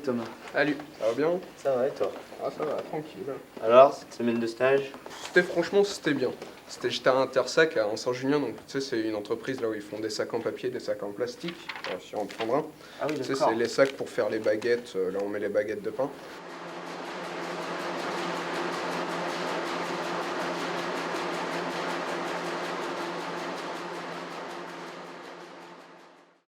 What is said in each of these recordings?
Thomas. Salut, ça va bien? Ça va et toi? Ah ça va, tranquille. Alors, cette semaine de stage? C'était bien. J'étais à Intersac à Saint-Junien, donc tu sais c'est une entreprise là où ils font des sacs en papier, des sacs en plastique. Si on en prendre un. Ah oui, Tu sais d'accord. c'est les sacs pour faire les baguettes, là on met les baguettes de pain.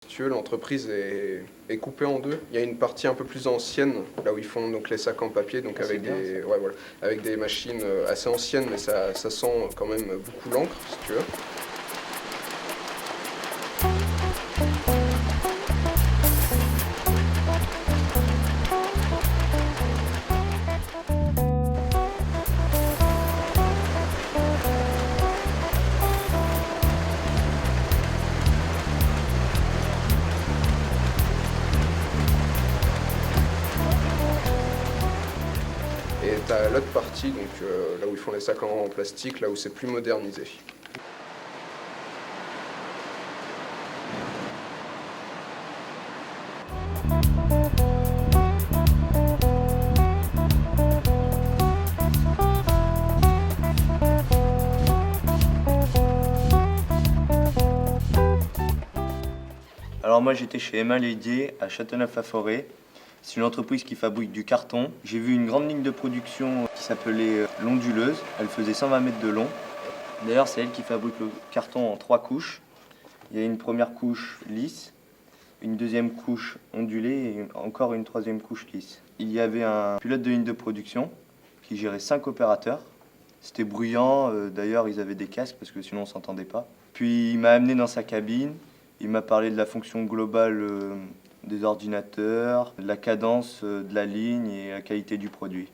Si tu veux, l'entreprise est coupée en deux. Il y a une partie un peu plus ancienne, là où ils font donc les sacs en papier, donc avec bien, des, ouais, voilà, avec des machines assez anciennes, mais ça sent quand même beaucoup l'encre, si tu veux. Et t'as l'autre partie, donc là où ils font les sacs en plastique, là où c'est plus modernisé. Alors moi j'étais chez Emma Lédier à Châteauneuf-à-Forêt. C'est une entreprise qui fabrique du carton. J'ai vu une grande ligne de production qui s'appelait l'onduleuse. Elle faisait 120 mètres de long. D'ailleurs c'est elle qui fabrique le carton en 3 couches. Il y a une première couche lisse, une deuxième couche ondulée et encore une troisième couche lisse. Il y avait un pilote de ligne de production qui gérait 5 opérateurs. C'était bruyant, d'ailleurs ils avaient des casques parce que sinon on ne s'entendait pas. Puis il m'a amené dans sa cabine, il m'a parlé de la fonction globale des ordinateurs, de la cadence de la ligne et la qualité du produit.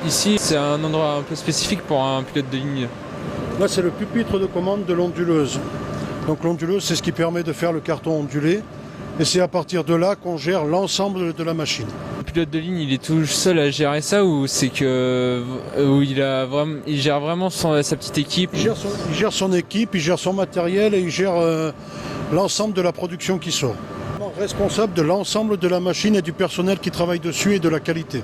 Ici, c'est un endroit un peu spécifique pour un pilote de ligne. Là, c'est le pupitre de commande de l'onduleuse. Donc l'onduleuse, c'est ce qui permet de faire le carton ondulé. Et c'est à partir de là qu'on gère l'ensemble de la machine. Le pilote de ligne, il est tout seul à gérer ça ou c'est que où il gère vraiment sa petite équipe? Il gère son équipe, il gère son matériel et il gère l'ensemble de la production qui sort. Responsable de l'ensemble de la machine et du personnel qui travaille dessus et de la qualité.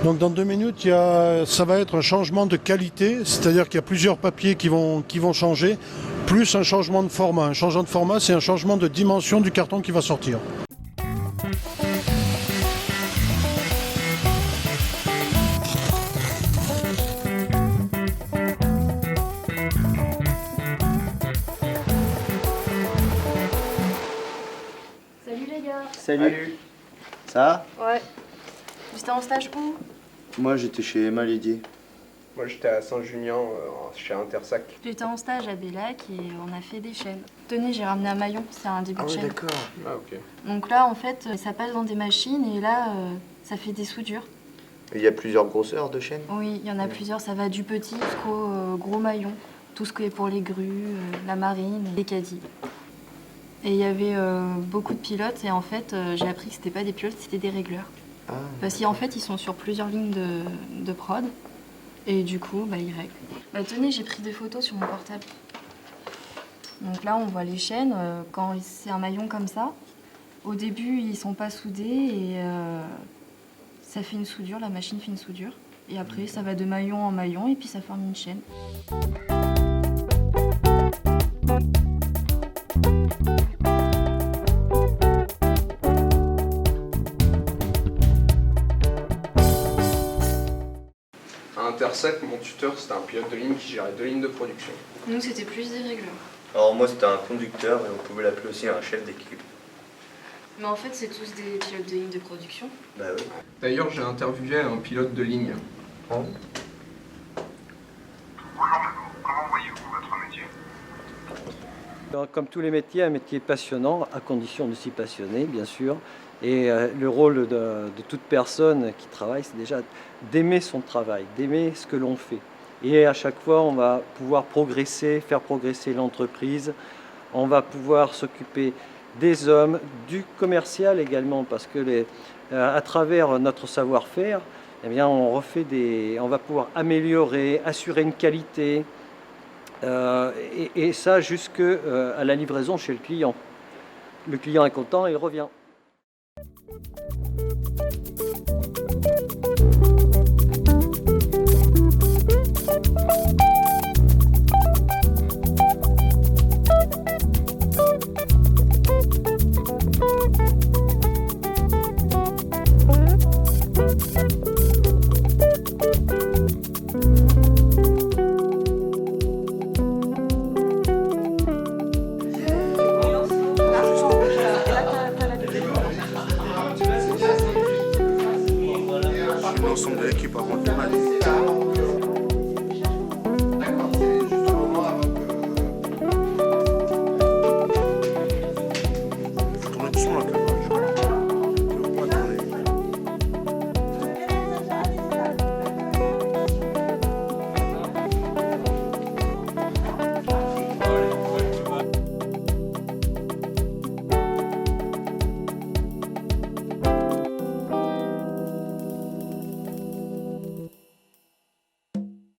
Donc dans 2 minutes, ça va être un changement de qualité, c'est-à-dire qu'il y a plusieurs papiers qui vont changer, plus un changement de format. Un changement de format, c'est un changement de dimension du carton qui va sortir. Salut les gars. Salut. Ça va? Ouais. J'étais en stage où? Moi j'étais chez Emma Lédier. Moi j'étais à Saint-Junien, chez Intersac. J'étais en stage à Bellac et on a fait des chaînes. Tenez, j'ai ramené un maillon, c'est un début de chaîne. d'accord. Ah ok. Donc là, en fait, ça passe dans des machines et là, ça fait des soudures. Il y a plusieurs grosseurs de chaînes? Oui, il y en a plusieurs, ça va du petit jusqu'au gros maillon. Tout ce qui est pour les grues, la marine, les caddies. Et il y avait beaucoup de pilotes et en fait, j'ai appris que c'était pas des pilotes, c'était des régleurs. Ah, Parce qu'en fait, ils sont sur plusieurs lignes de prod. Et du coup, ils règlent. Tenez, j'ai pris des photos sur mon portable. Donc là, on voit les chaînes. Quand c'est un maillon comme ça, au début, ils sont pas soudés et ça fait une soudure, la machine fait une soudure. Et après, ça va de maillon en maillon et puis ça forme une chaîne. À Intersac, mon tuteur, c'était un pilote de ligne qui gérait 2 lignes de production. Nous, c'était plus des régleurs. Alors moi c'était un conducteur et on pouvait l'appeler aussi un chef d'équipe. Mais en fait, c'est tous des pilotes de ligne de production. Bah oui. D'ailleurs, j'ai interviewé un pilote de ligne. Bonjour Hugo, comment voyez-vous votre métier? Comme tous les métiers, un métier passionnant, à condition de s'y passionner, bien sûr. Et le rôle de toute personne qui travaille, c'est déjà d'aimer son travail, d'aimer ce que l'on fait. Et à chaque fois, on va pouvoir progresser, faire progresser l'entreprise. On va pouvoir s'occuper des hommes, du commercial également, parce que à travers notre savoir-faire, eh bien, on va pouvoir améliorer, assurer une qualité, et ça jusqu'à la livraison chez le client. Le client est content, il revient. L'ensemble de l'équipe a rendu mal. Tourner le son là.